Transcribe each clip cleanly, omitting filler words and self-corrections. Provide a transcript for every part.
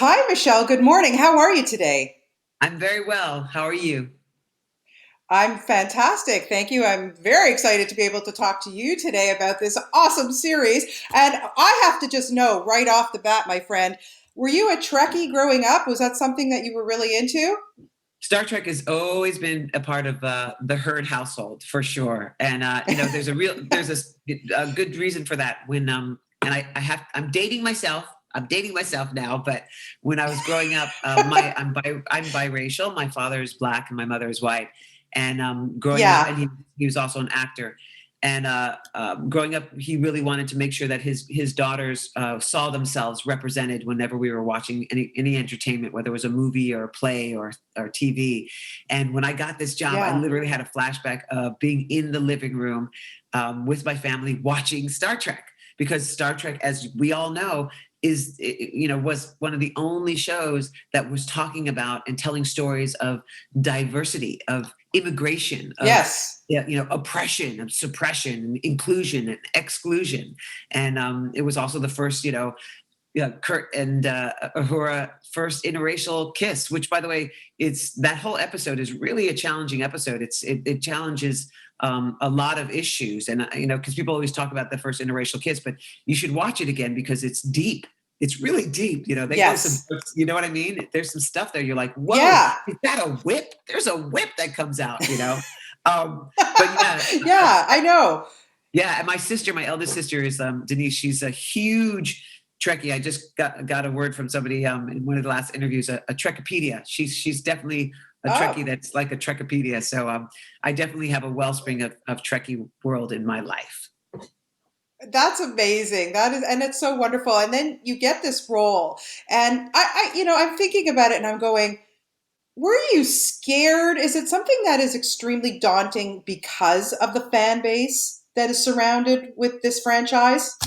Hi, Michelle. Good morning. How are you today? I'm very well. How are you? I'm fantastic. Thank you. I'm very excited to be able to talk to you today about this awesome series. And I have to just know right off the bat, my friend, were you a Trekkie growing up? Was that something that you were really into? Star Trek has always been a part of the Hurd household for sure, and there's a good reason for that. And I'm dating myself. I'm dating myself now, but when I was growing up, I'm biracial. My father is black and my mother is white, and growing up, Yeah. and he was also an actor. And growing up, he really wanted to make sure that his daughters saw themselves represented whenever we were watching any entertainment, whether it was a movie or a play or TV. And when I got this job, I Yeah. literally had a flashback of being in the living room with my family watching Star Trek, because Star Trek, as we all know, was one of the only shows that was talking about and telling stories of diversity, of immigration, of Yes. oppression, of suppression, and inclusion and exclusion. And it was also the first, Kurt and Uhura first interracial kiss, which, by the way, it's that whole episode is really a challenging episode. It challenges a lot of issues, and because people always talk about the first interracial kiss, but you should watch it again because it's deep. It's really deep. They go some, Yes. you know what I mean? There's some stuff there. You're like, whoa, Yeah. is that a whip? There's a whip that comes out. But yeah, Yeah, I know. yeah, and my eldest sister is Denise. She's a huge Trekkie. I just got a word from somebody in one of the last interviews, a Trekipedia. She's definitely a Oh, Trekkie that's like a Trekipedia. So I definitely have a wellspring of Trekkie world in my life. that's amazing. That is, and it's so wonderful. And then you get this role, and I'm thinking about it, and I'm going, were you scared? Is it something that is extremely daunting because of the fan base that is surrounded with this franchise?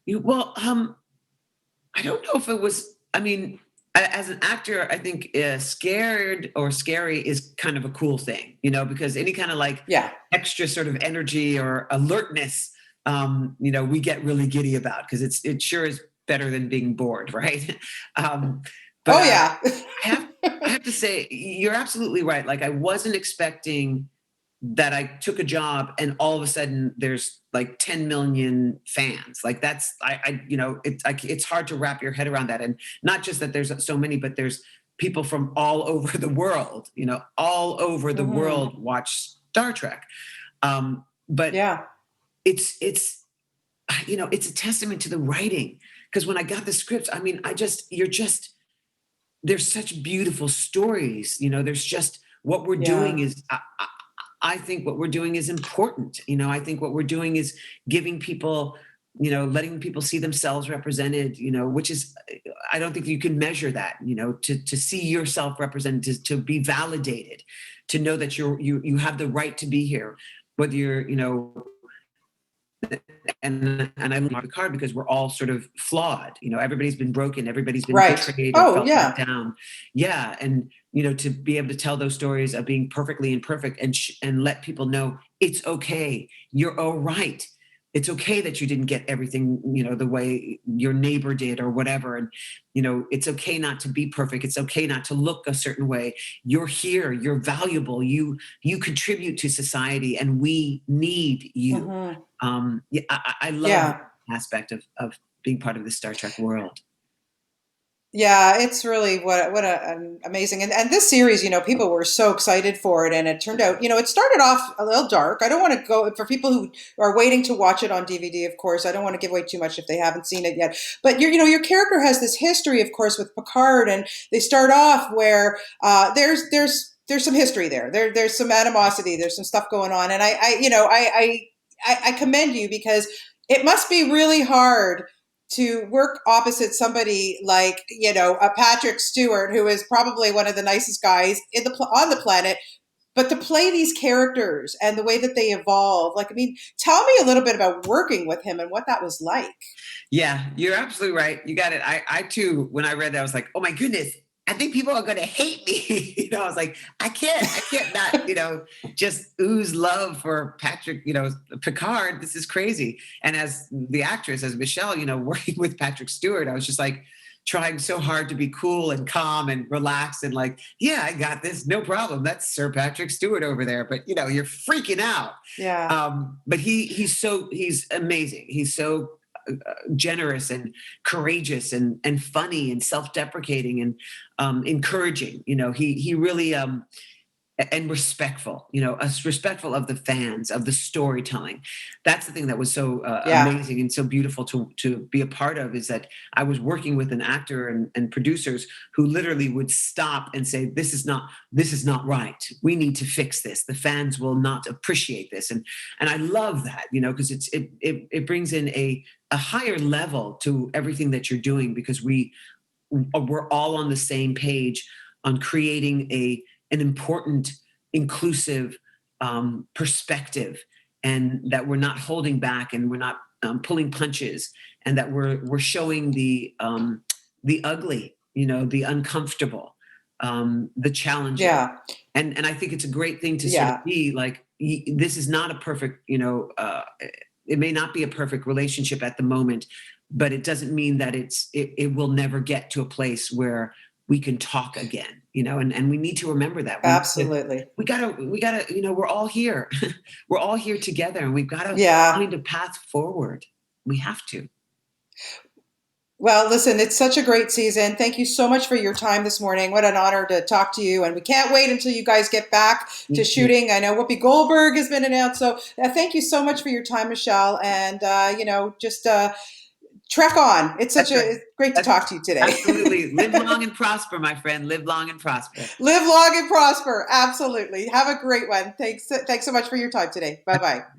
Well, I don't know if it was. I mean, as an actor, I think scared or scary is kind of a cool thing, because any kind of like Yeah. extra sort of energy or alertness, we get really giddy about because it sure is better than being bored, right? um, but Oh, yeah. I have I have to say you're absolutely right. Like I wasn't expecting that I took a job and all of a sudden there's like 10 million fans. Like that's it's hard to wrap your head around that. And not just that there's so many, but there's people from all over the world, all over the Hmm. world watch Star Trek. But Yeah. it's a testament to the writing, because when I got the scripts, I mean, you're just there's such beautiful stories. There's just what we're doing Yeah. is I think what we're doing is important. I think what we're doing is giving people, letting people see themselves represented, which is, I don't think you can measure that, to see yourself represented, to be validated, to know that you have the right to be here, whether you're, and I love Picard because we're all sort of flawed. Everybody's been broken, everybody's been Right. betrayed or Oh, felt let yeah. down. Yeah, and to be able to tell those stories of being perfectly imperfect and let people know it's okay, you're all right. It's okay that you didn't get everything, the way your neighbor did or whatever. And, it's okay not to be perfect. It's okay not to look a certain way. You're here. You're valuable. You contribute to society, and we need you. Hmm. Yeah, I love Yeah. that aspect of being part of the Star Trek world. Yeah, it's really an amazing, and this series, people were so excited for it, and it turned out, it started off a little dark. I don't want to go for people who are waiting to watch it on DVD. Of course, I don't want to give away too much if they haven't seen it yet. But your character has this history, of course, with Picard, and they start off where there's some history there. There's some animosity. There's some stuff going on, and I commend you because it must be really hard to work opposite somebody like a Patrick Stewart, who is probably one of the nicest guys on the planet, but to play these characters and the way that they evolve. Like, I mean, tell me a little bit about working with him and what that was like. Yeah, you're absolutely right. You got it. I too, when I read that, I was like, oh my goodness, I think people are going to hate me. I was like, I can't not, just ooze love for Patrick, Picard. This is crazy. And as the actress, as Michelle, working with Patrick Stewart, I was just like, trying so hard to be cool and calm and relaxed and like, yeah, I got this, no problem. That's Sir Patrick Stewart over there, but you're freaking out. Yeah. But he's amazing. He's so generous and courageous and funny and self-deprecating and encouraging. He really and respectful, us respectful of the fans, of the storytelling. That's the thing that was so Yeah. amazing and so beautiful to be a part of, is that I was working with an actor and producers who literally would stop and say, this is not right. We need to fix this. The fans will not appreciate this. And I love that, because it brings in a higher level to everything that you're doing, because we're all on the same page on creating an important, inclusive perspective, and that we're not holding back and we're not pulling punches, and that we're showing the ugly, the uncomfortable, the challenging. Yeah. And I think it's a great thing to sort Yeah. of be like, this is not a perfect, it may not be a perfect relationship at the moment, but it doesn't mean that it will never get to a place where we can talk again, and we need to remember that. Absolutely. We gotta, we're all here. We're all here together, and we've got to Yeah. find a path forward. We have to. Well, listen, it's such a great season. Thank you so much for your time this morning. What an honor to talk to you. And we can't wait until you guys get back to shooting. I know Whoopi Goldberg has been announced. So thank you so much for your time, Michelle. And, just trek on. It's it's great to talk to you today. Absolutely. Live long and prosper, my friend. Live long and prosper. Live long and prosper. Absolutely. Have a great one. Thanks so much for your time today. Bye-bye.